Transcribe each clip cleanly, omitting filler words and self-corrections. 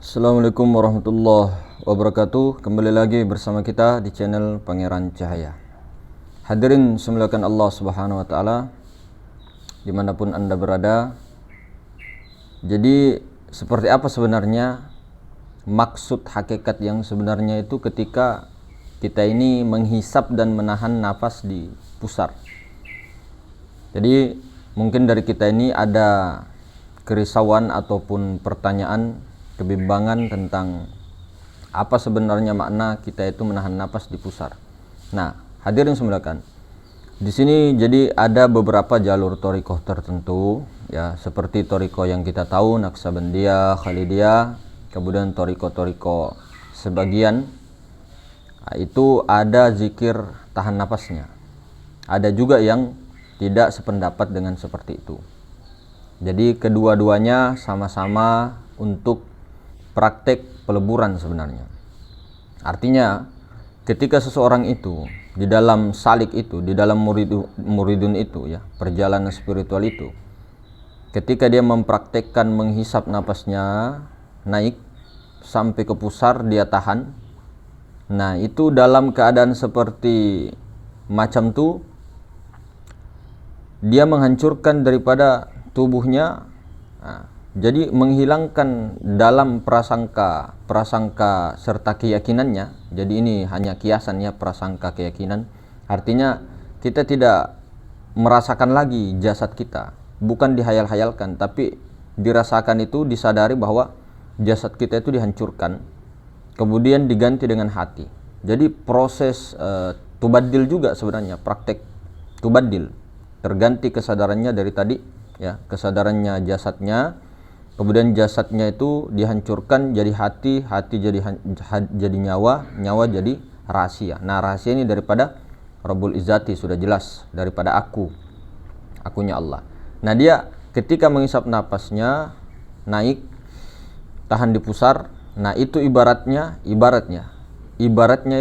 Assalamualaikum warahmatullahi wabarakatuh. Kembali lagi bersama kita di channel Pangeran Cahaya. Hadirin semuliakan Allah Subhanahu wa taala dimanapun Anda berada. Jadi seperti apa sebenarnya maksud hakikat yang sebenarnya itu ketika kita ini menghisap dan menahan nafas di pusar. Jadi mungkin dari kita ini ada kerisauan ataupun pertanyaan, kebimbangan tentang apa sebenarnya makna kita itu menahan napas di pusar. Nah, hadirin semuliakan. Di sini jadi ada beberapa jalur thariqah tertentu, ya, seperti thariqah yang kita tahu Naqsabandiyah, Khalidiyah, kemudian thariqah sebagian itu ada zikir tahan napasnya. Ada juga yang tidak sependapat dengan seperti itu. Jadi kedua-duanya sama-sama untuk praktek peleburan sebenarnya. Artinya ketika seseorang itu di dalam salik itu, di dalam muridun itu, ya, perjalanan spiritual itu, ketika dia mempraktekkan menghisap napasnya naik sampai ke pusar, dia tahan. Nah, itu dalam keadaan seperti macam tu dia menghancurkan daripada tubuhnya. Jadi menghilangkan dalam prasangka serta keyakinannya. Jadi ini hanya kiasan, ya, prasangka keyakinan. Artinya kita tidak merasakan lagi jasad kita, bukan dihayal-hayalkan, tapi dirasakan itu, disadari bahwa jasad kita itu dihancurkan, kemudian diganti dengan hati. Jadi proses tubaddil juga sebenarnya, praktek tubaddil, terganti kesadarannya dari tadi, ya, kesadarannya jasadnya, kemudian jasadnya itu dihancurkan jadi hati, hati jadi nyawa, nyawa jadi rahasia. Nah, rahasia ini daripada Rabbul Izzati, sudah jelas, daripada akunya Allah. Nah, dia ketika menghisap napasnya naik, tahan di pusar. Nah, itu ibaratnya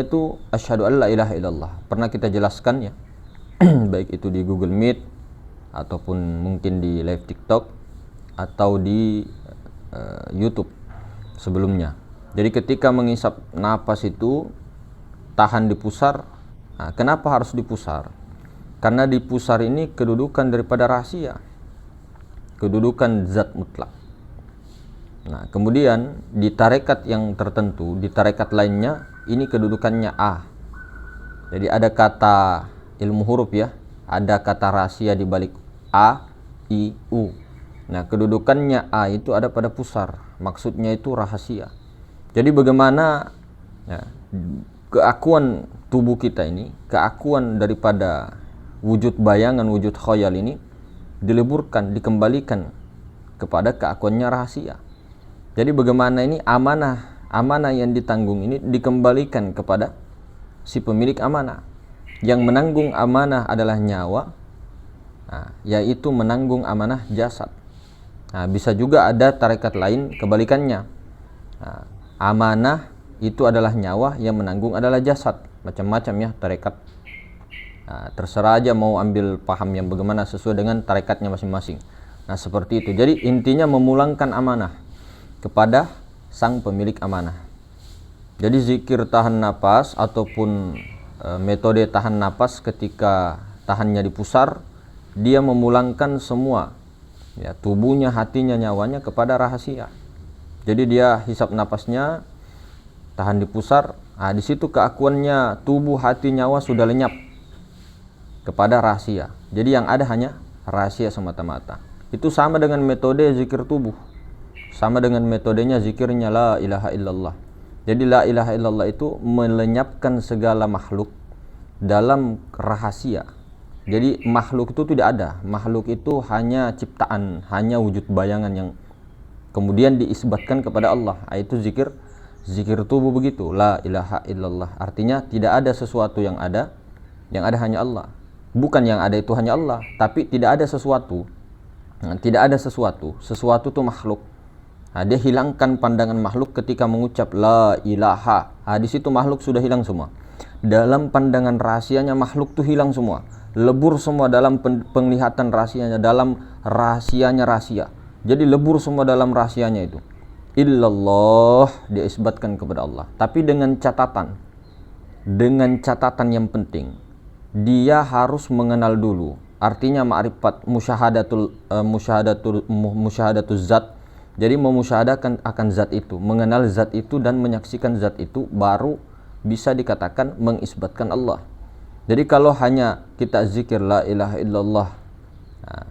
itu asyhadu alla ilaha illallah. Pernah kita jelaskan, ya, baik itu di Google Meet ataupun mungkin di live TikTok atau di YouTube sebelumnya. Jadi ketika menghisap napas itu tahan di pusar. Nah, kenapa harus di pusar? Karena di pusar ini kedudukan daripada rahasia, kedudukan zat mutlak. Nah, kemudian di tarekat yang tertentu, di tarekat lainnya, ini kedudukannya A. Jadi ada kata ilmu huruf, ya, ada kata rahasia di balik A, I, U. Nah, kedudukannya A itu ada pada pusar, maksudnya itu rahasia. Jadi bagaimana, ya, keakuan tubuh kita ini, keakuan daripada wujud bayangan, wujud khayal ini dileburkan, dikembalikan kepada keakuannya rahasia. Jadi bagaimana ini amanah yang ditanggung ini dikembalikan kepada si pemilik amanah. Yang menanggung amanah adalah nyawa, yaitu menanggung amanah jasad. Nah, bisa juga ada tarekat lain kebalikannya. Nah, amanah itu adalah nyawa, yang menanggung adalah jasad. Macam-macam, ya, tarekat. Nah, terserah aja mau ambil paham yang bagaimana sesuai dengan tarekatnya masing-masing. Nah, seperti itu. Jadi intinya memulangkan amanah kepada sang pemilik amanah. Jadi zikir tahan napas ataupun metode tahan napas ketika tahannya di pusar, dia memulangkan semua, ya, tubuhnya, hatinya, nyawanya kepada rahasia. Jadi dia hisap napasnya, tahan di pusar. Nah, di situ keakuannya tubuh, hati, nyawa sudah lenyap kepada rahasia. Jadi yang ada hanya rahasia semata-mata. Itu sama dengan metode zikir tubuh, sama dengan metodenya zikirnya la ilaha illallah. Jadi la ilaha illallah itu melenyapkan segala makhluk dalam rahasia. Jadi makhluk itu tidak ada. Makhluk itu hanya ciptaan, hanya wujud bayangan yang kemudian diisbatkan kepada Allah. Itu zikir tubuh begitu. La ilaha illallah. Artinya tidak ada sesuatu yang ada hanya Allah. Bukan yang ada itu hanya Allah, tapi tidak ada sesuatu. Tidak ada sesuatu itu makhluk. Nah, dia hilangkan pandangan makhluk ketika mengucap la ilaha. Di situ makhluk sudah hilang semua. Dalam pandangan rahasianya makhluk tuh hilang semua. Lebur semua dalam penglihatan rahasianya, dalam rahasianya rahasia. Jadi lebur semua dalam rahasianya itu. illallah, dia isbatkan kepada Allah. Tapi dengan catatan yang penting, dia harus mengenal dulu. Artinya ma'rifat musyahadatul zat. Jadi memusyahadakan akan zat itu, mengenal zat itu dan menyaksikan zat itu, baru bisa dikatakan mengisbatkan Allah. Jadi kalau hanya kita zikir la ilaha illallah,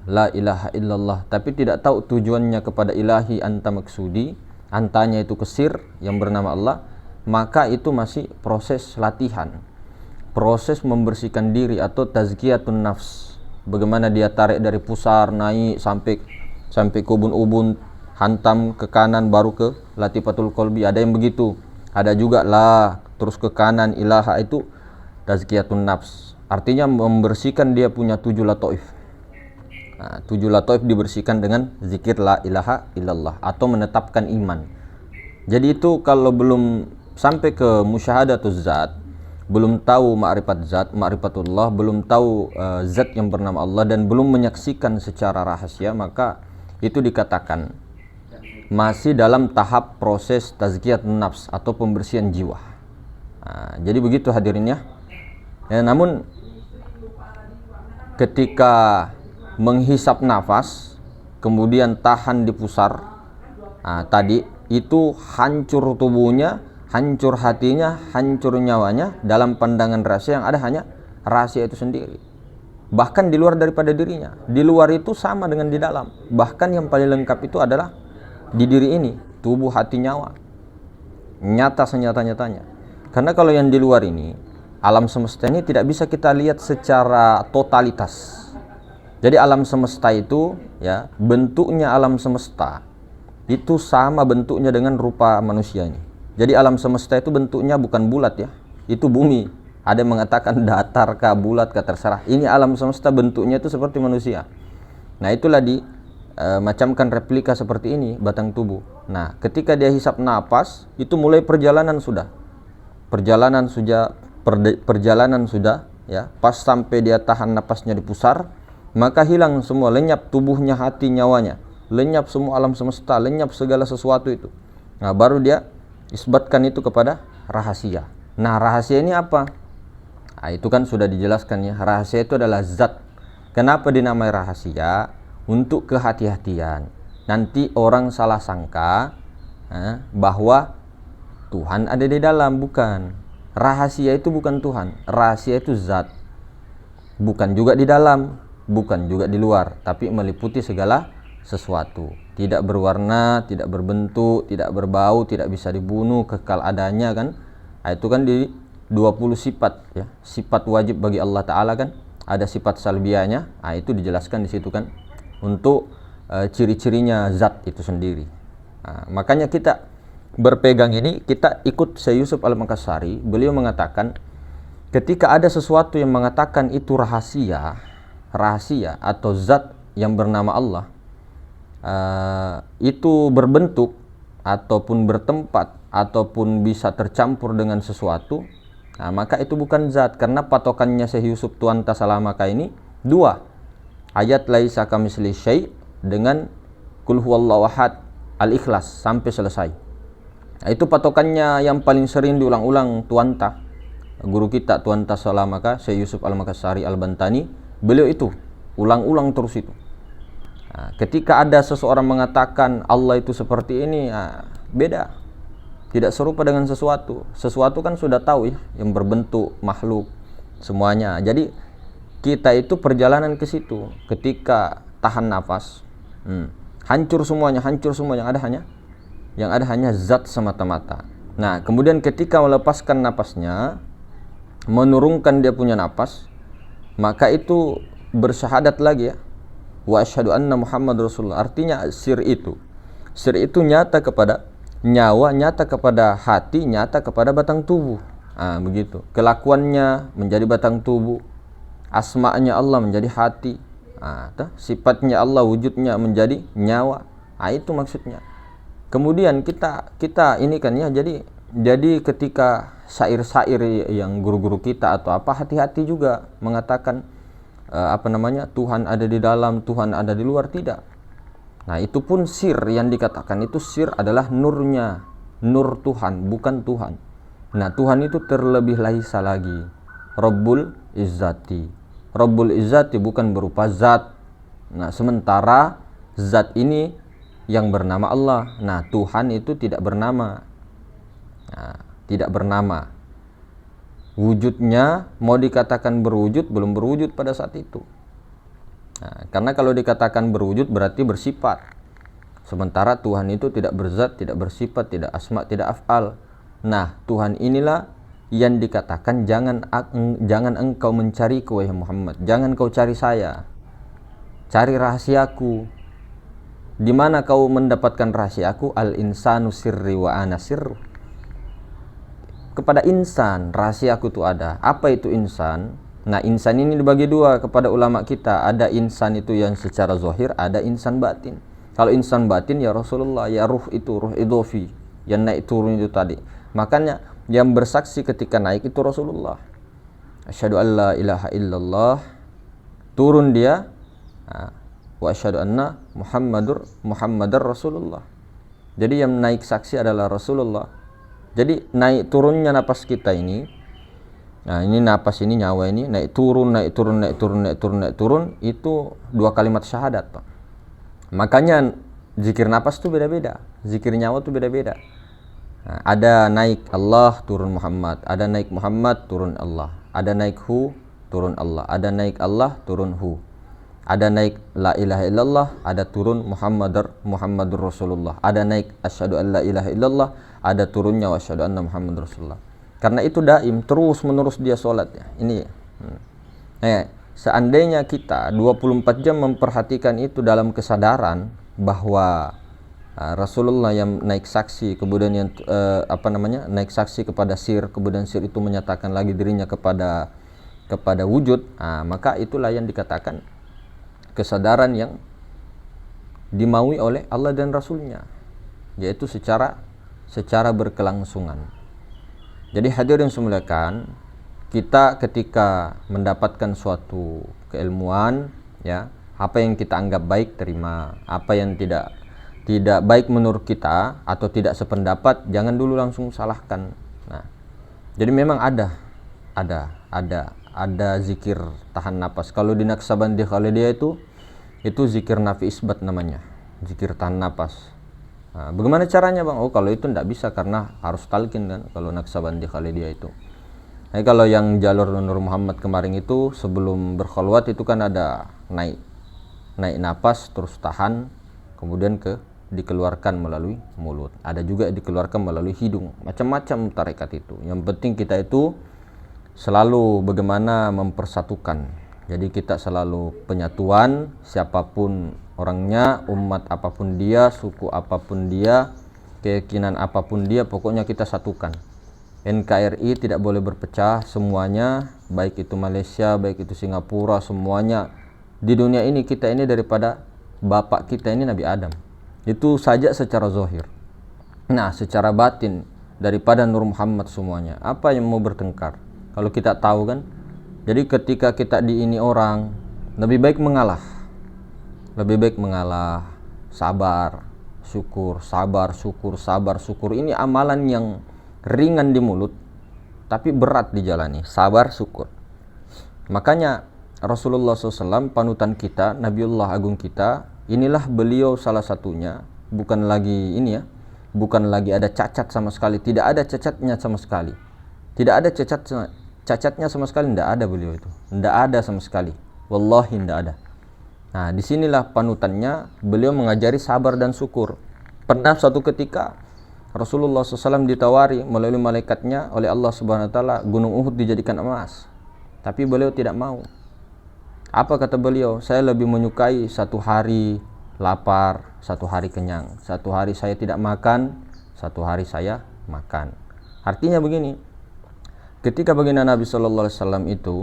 la ilaha illallah, tapi tidak tahu tujuannya kepada ilahi anta maksudi, antanya itu kesir yang bernama Allah, maka itu masih proses latihan, proses membersihkan diri atau tazkiyatun nafs. Bagaimana dia tarik dari pusar naik sampai ke ubun-ubun, hantam ke kanan baru ke latifatul qalbi. Ada yang begitu. Ada juga lah terus ke kanan, ilaha itu tazkiyatun nafs. Artinya membersihkan dia punya 7 lataif. 7 lataif dibersihkan dengan zikir la ilaha illallah atau menetapkan iman. Jadi itu kalau belum sampai ke musyahadatul zat, belum tahu ma'rifat zat, ma'rifatullah, belum tahu zat yang bernama Allah dan belum menyaksikan secara rahasia, maka itu dikatakan masih dalam tahap proses tazkiyat nafs atau pembersihan jiwa. Jadi begitu hadirin ya. Namun ketika menghisap nafas kemudian tahan di pusar, tadi itu hancur tubuhnya, hancur hatinya, hancur nyawanya dalam pandangan rahasia yang ada hanya rahasia itu sendiri. Bahkan di luar daripada dirinya. Di luar itu sama dengan di dalam. Bahkan yang paling lengkap itu adalah di diri ini, tubuh, hati, nyawa. Nyata senyata-nyatanya. Karena kalau yang di luar ini, alam semesta ini tidak bisa kita lihat secara totalitas. Jadi alam semesta itu ya, bentuknya alam semesta itu sama bentuknya dengan rupa manusia ini. Jadi alam semesta itu bentuknya bukan bulat ya, itu bumi. Ada yang mengatakan datar kah, bulat kah, terserah. Ini alam semesta bentuknya itu seperti manusia. Nah itulah macamkan replika seperti ini batang tubuh. Nah ketika dia hisap napas, itu mulai perjalanan sudah ya. Pas sampai dia tahan napasnya di pusar, maka hilang semua, lenyap tubuhnya, hati, nyawanya, lenyap semua alam semesta, lenyap segala sesuatu itu. Nah baru dia isbatkan itu kepada rahasia. Nah rahasia ini apa? Itu kan sudah dijelaskan ya. Rahasia itu adalah zat. Kenapa dinamai rahasia? Untuk kehati-hatian. Nanti orang salah sangka bahwa Tuhan ada di dalam. Bukan. Rahasia itu bukan Tuhan. Rahasia itu zat. Bukan juga di dalam, bukan juga di luar, tapi meliputi segala sesuatu. Tidak berwarna, tidak berbentuk, tidak berbau, tidak bisa dibunuh, kekal adanya kan. Itu kan di 20 sifat ya. Sifat wajib bagi Allah Ta'ala kan. Ada sifat salbianya. Itu dijelaskan di situ kan. Untuk ciri-cirinya zat itu sendiri. Makanya kita berpegang ini, kita ikut Syekh Yusuf Al-Makassari. Beliau mengatakan ketika ada sesuatu yang mengatakan itu rahasia atau zat yang bernama Allah, itu berbentuk ataupun bertempat ataupun bisa tercampur dengan sesuatu, maka itu bukan zat. Karena patokannya Syekh Yusuf Tuanta Salamaka ini dua, ayat laisa kamitsli syai' dengan qul huwallahu ahad, al-ikhlas sampai selesai. Itu patokannya yang paling sering diulang-ulang Tuanta, guru kita Tuanta Salamaka, Syekh Yusuf Al-Makassari Al-Bantani. Beliau itu ulang-ulang terus itu. Ketika ada seseorang mengatakan Allah itu seperti ini, beda, tidak serupa dengan sesuatu. Sesuatu kan sudah tahu ya, yang berbentuk makhluk semuanya. Jadi kita itu perjalanan ke situ. Ketika tahan nafas, hancur semuanya, yang ada hanya zat semata-mata. Nah kemudian ketika melepaskan napasnya, menurunkan dia punya napas, maka itu bersyahadat lagi ya, wa asyhadu anna Muhammad Rasulullah. Artinya sir itu nyata kepada nyawa, nyata kepada hati, nyata kepada batang tubuh. Begitu. Kelakuannya menjadi batang tubuh, asma'nya Allah menjadi hati, sifatnya Allah, wujudnya menjadi nyawa. Itu maksudnya. Kemudian kita ini kan ya, jadi ketika syair-syair yang guru-guru kita atau apa, hati-hati juga mengatakan Tuhan ada di dalam, Tuhan ada di luar. Tidak. Nah, itu pun sir yang dikatakan itu sir adalah nurnya, nur Tuhan, bukan Tuhan. Nah, Tuhan itu terlebih laisa lagi. Rabbul Izzati. Rabbul Izzati bukan berupa zat. Nah, sementara zat ini yang bernama Allah. Nah, Tuhan itu tidak bernama. Nah, tidak bernama. Wujudnya mau dikatakan berwujud, belum berwujud pada saat itu. Nah, karena kalau dikatakan berwujud berarti bersifat. Sementara Tuhan itu tidak berzat, tidak bersifat, tidak asma, tidak af'al. Nah, Tuhan inilah yang dikatakan jangan engkau mencariku wahai Muhammad. Jangan kau cari saya. Cari rahasiaku. Di mana kau mendapatkan rahasiaku? Al insanu sirri wa ana sirru. Kepada insan rahasiaku itu ada. Apa itu insan? Nah, insan ini dibagi dua kepada ulama kita. Ada insan itu yang secara zahir, ada insan batin. Kalau insan batin ya Rasulullah, ya ruh itu, ruh idhofi, yang naik turun itu tadi. Makanya yang bersaksi ketika naik itu Rasulullah. Asyhadu an la ilaha illallah, turun dia, wa asyhadu anna Muhammadar Rasulullah. Jadi yang naik saksi adalah Rasulullah. Jadi naik turunnya napas kita ini, nah ini napas ini, nyawa ini naik turun, naik turun, naik turun, naik turun, naik turun, itu dua kalimat syahadat, Pak. Makanya zikir napas itu beda-beda, zikir nyawa itu beda-beda. Nah, ada naik Allah turun Muhammad, ada naik Muhammad turun Allah, ada naik hu turun Allah, ada naik Allah turun hu, ada naik la ilaha illallah, ada turun Muhammadur Rasulullah, ada naik asyhadu an la ilaha illallah, ada turunnya wa asyhadu anna Muhammadur Rasulullah. Karena itu daim, terus menerus dia sholatnya. Ini seandainya kita 24 jam memperhatikan itu dalam kesadaran bahwa Rasulullah yang naik saksi, kemudian yang naik saksi kepada sir, kemudian sir itu menyatakan lagi dirinya kepada wujud, maka itulah yang dikatakan kesadaran yang dimaui oleh Allah dan Rasulnya, yaitu secara berkelangsungan. Jadi hadirin semuliakan, kita ketika mendapatkan suatu keilmuan, ya, apa yang kita anggap baik terima, apa yang tidak baik menurut kita atau tidak sependapat jangan dulu langsung salahkan. Nah, jadi memang ada zikir tahan napas. Kalau di Naqsabandi Khalidiyah itu zikir nafi isbat namanya, zikir tahan napas. Nah, bagaimana caranya, Bang? Oh, kalau itu tidak bisa karena harus talqin kan, kalau Naqsabandi Khalidiyah itu. Nah, kalau yang jalur Nur Muhammad kemarin itu sebelum berkholwat itu kan ada naik napas terus tahan, kemudian dikeluarkan melalui mulut, ada juga dikeluarkan melalui hidung, macam-macam tarekat itu. Yang penting kita itu selalu bagaimana mempersatukan. Jadi kita selalu penyatuan, siapapun orangnya, umat apapun dia, suku apapun dia, keyakinan apapun dia, pokoknya kita satukan. NKRI tidak boleh berpecah, semuanya, baik itu Malaysia, baik itu Singapura, semuanya di dunia ini, kita ini daripada bapak kita ini Nabi Adam. Itu saja secara zahir. Nah, secara batin daripada Nur Muhammad semuanya. Apa yang mau bertengkar? Kalau kita tahu kan. Jadi ketika kita diini orang, lebih baik mengalah. Lebih baik mengalah, sabar, syukur, sabar, syukur, sabar, syukur. Ini amalan yang ringan di mulut tapi berat dijalani. Sabar, syukur. Makanya Rasulullah SAW panutan kita, Nabiullah Agung kita, inilah beliau salah satunya, bukan lagi ada cacat sama sekali, tidak ada cacatnya sama sekali, cacatnya sama sekali, tidak ada beliau itu, tidak ada sama sekali, wallahi tidak ada. Nah, disinilah panutannya, beliau mengajari sabar dan syukur. Pernah suatu ketika Rasulullah SAW ditawari melalui malaikatnya oleh Allah Subhanahu Wa Taala gunung Uhud dijadikan emas, tapi beliau tidak mau. Apa kata beliau? Saya lebih menyukai satu hari lapar, satu hari kenyang, satu hari saya tidak makan, satu hari saya makan. Artinya begini, ketika baginda Nabi Sallallahu Alaihi Wasallam itu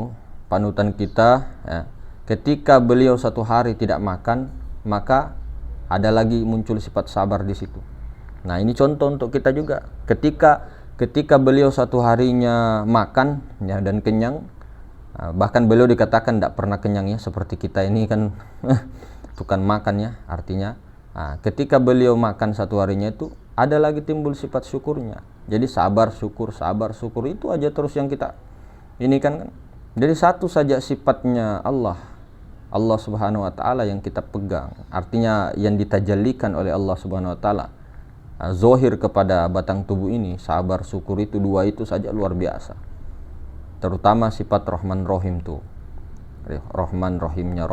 panutan kita, ya, ketika beliau satu hari tidak makan, maka ada lagi muncul sifat sabar di situ. Nah, ini contoh untuk kita juga. Ketika beliau satu harinya makan, ya, dan kenyang, bahkan beliau dikatakan tidak pernah kenyang, ya, seperti kita ini kan tukang makan, ya, artinya Nah, ketika beliau makan satu harinya itu ada lagi timbul sifat syukurnya. Jadi sabar syukur itu aja terus yang kita ini kan. Jadi satu saja sifatnya Allah Subhanahu wa taala yang kita pegang. Artinya yang ditajallikan oleh Allah Subhanahu wa taala zohir kepada batang tubuh ini, sabar syukur itu dua itu saja luar biasa. Terutama sifat Rahman Rahim tuh. Rahman Rahimnya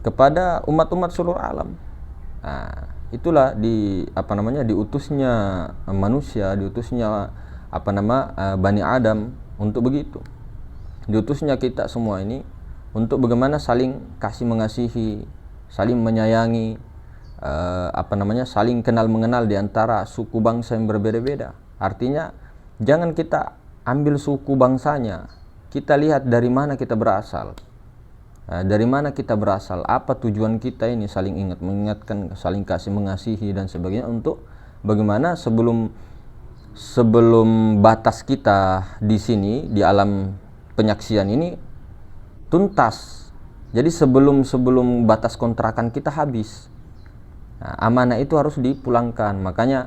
kepada umat-umat seluruh alam. Nah, itulah diutusnya manusia, diutusnya Bani Adam untuk begitu. Diutusnya kita semua ini untuk bagaimana saling kasih mengasihi, saling menyayangi, saling kenal mengenal di antara suku bangsa yang berbeda-beda. Artinya jangan kita ambil suku bangsanya, kita lihat dari mana kita berasal. Dari mana kita berasal, apa tujuan kita ini, saling mengingatkan, saling kasih mengasihi dan sebagainya, untuk bagaimana sebelum batas kita di sini di alam penyaksian ini tuntas. Jadi sebelum batas kontrakan kita habis, amanah itu harus dipulangkan. Makanya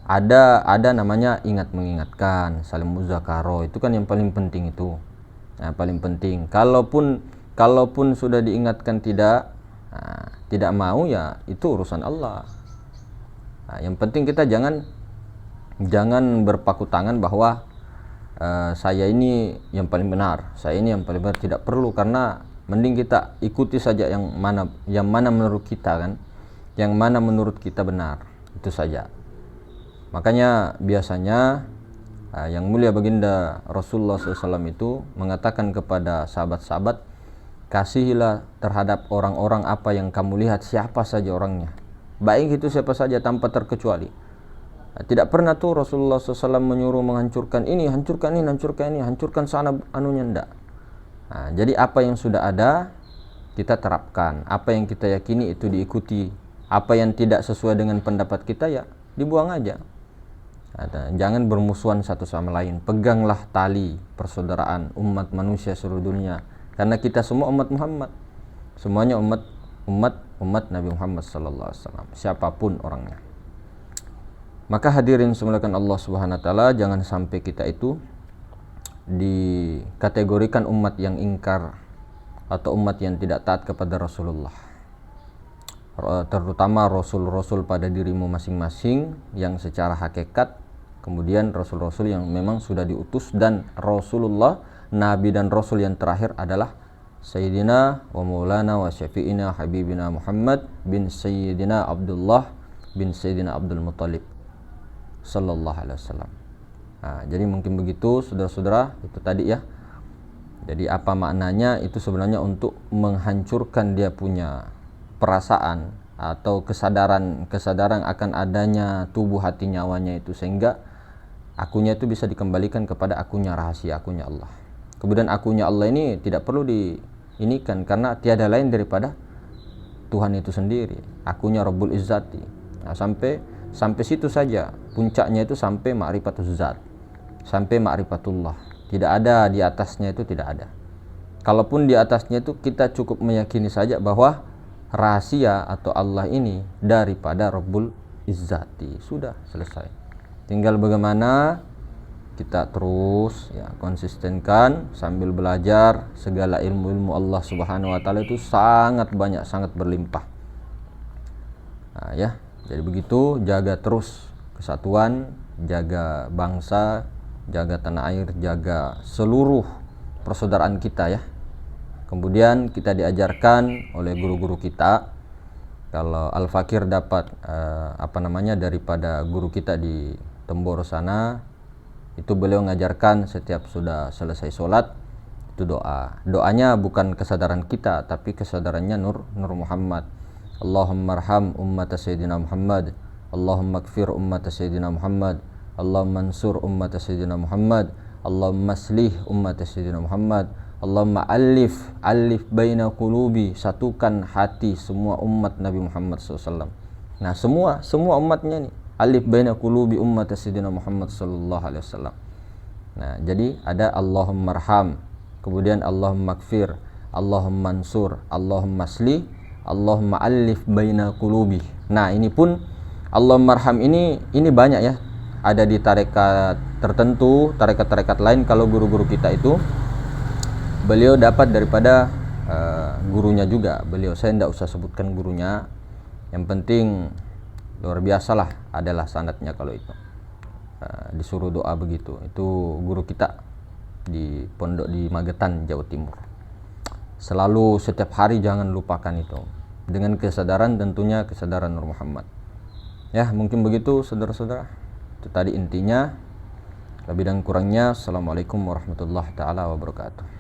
ada namanya ingat mengingatkan, saling muzakarah, itu kan yang paling penting itu. Nah, paling penting. Kalaupun sudah diingatkan tidak mau, ya itu urusan Allah. Nah, yang penting kita jangan berpaku tangan bahwa saya ini yang paling benar, saya ini yang paling benar. Tidak perlu, karena mending kita ikuti saja yang mana menurut kita kan, yang mana menurut kita benar, itu saja. Makanya biasanya yang mulia baginda Rasulullah SAW itu mengatakan kepada sahabat-sahabat, kasihilah terhadap orang-orang apa yang kamu lihat, siapa saja orangnya, baik itu siapa saja tanpa terkecuali. Tidak pernah tuh Rasulullah SAW menyuruh menghancurkan ini, hancurkan ini, hancurkan sana anunya, enggak. Nah, jadi apa yang sudah ada kita terapkan, apa yang kita yakini itu diikuti, apa yang tidak sesuai dengan pendapat kita ya dibuang aja. Nah, jangan bermusuhan satu sama lain, peganglah tali persaudaraan umat manusia seluruh dunia. Karena kita semua umat Muhammad, semuanya umat Nabi Muhammad sallallahu alaihi wasallam, siapapun orangnya. Maka hadirin semuliakan Allah Subhanahu wa taala, jangan sampai kita itu dikategorikan umat yang ingkar atau umat yang tidak taat kepada Rasulullah. Terutama rasul-rasul pada dirimu masing-masing yang secara hakikat, kemudian rasul-rasul yang memang sudah diutus, dan Rasulullah Nabi dan Rasul yang terakhir adalah Sayyidina wa Maulana wa Syafi'ina Habibina Muhammad bin Sayyidina Abdullah bin Sayyidina Abdul Muttalib sallallahu alaihi wasallam. Nah, jadi mungkin begitu saudara-saudara, itu tadi ya. Jadi apa maknanya itu sebenarnya untuk menghancurkan dia punya perasaan atau kesadaran akan adanya tubuh hati nyawanya itu, sehingga akunya itu bisa dikembalikan kepada akunya rahasia, akunya Allah. Kemudian akunya Allah ini tidak perlu diinikan, karena tiada lain daripada Tuhan itu sendiri, akunya Rabbul Izzati. Nah, sampai situ saja, puncaknya itu sampai ma'rifatul zat, sampai ma'rifatullah. Tidak ada di atasnya, itu tidak ada. Kalaupun di atasnya itu kita cukup meyakini saja bahwa rahasia atau Allah ini daripada Rabbul Izzati, sudah selesai. Tinggal bagaimana kita terus ya konsistenkan sambil belajar. Segala ilmu Allah Subhanahu wa taala itu sangat banyak, sangat berlimpah. Nah, ya, jadi begitu, jaga terus kesatuan, jaga bangsa, jaga tanah air, jaga seluruh persaudaraan kita ya. Kemudian kita diajarkan oleh guru-guru kita, kalau Al-Fakir dapat daripada guru kita di Temboro sana, itu beliau ngajarkan setiap sudah selesai sholat itu doanya bukan kesadaran kita, tapi kesadarannya Nur Muhammad. Allahumma arham ummat Sayyidina Muhammad, Allahumma kfir ummat Sayyidina Muhammad, Allahumma ansur ummat Sayyidina Muhammad, Allahumma aslih ummat Sayyidina Muhammad, Allahumma alif baina qulubi, satukan hati semua umat Nabi Muhammad SAW. Nah, semua umatnya nih, alif baina qulubi ummat Sayyidina Muhammad sallallahu alaihi wasallam. Nah, jadi ada Allahumma arham, kemudian Allahumma kfir, Allahumma ansur, Allahumma aslih, Allahumma alif baina qulubi. Nah, ini pun Allahumma arham ini banyak ya. Ada di tarekat tertentu, tarekat-tarekat lain. Kalau guru-guru kita itu beliau dapat daripada gurunya juga. Beliau, saya tidak usah sebutkan gurunya. Yang penting luar biasalah adalah sanadnya kalau itu. Disuruh doa begitu. Itu guru kita di pondok di Magetan, Jawa Timur. Selalu setiap hari jangan lupakan itu. Dengan kesadaran, tentunya kesadaran Nur Muhammad. Ya, mungkin begitu saudara-saudara. Itu tadi intinya. Lebih dan kurangnya, assalamualaikum warahmatullahi taala wabarakatuh.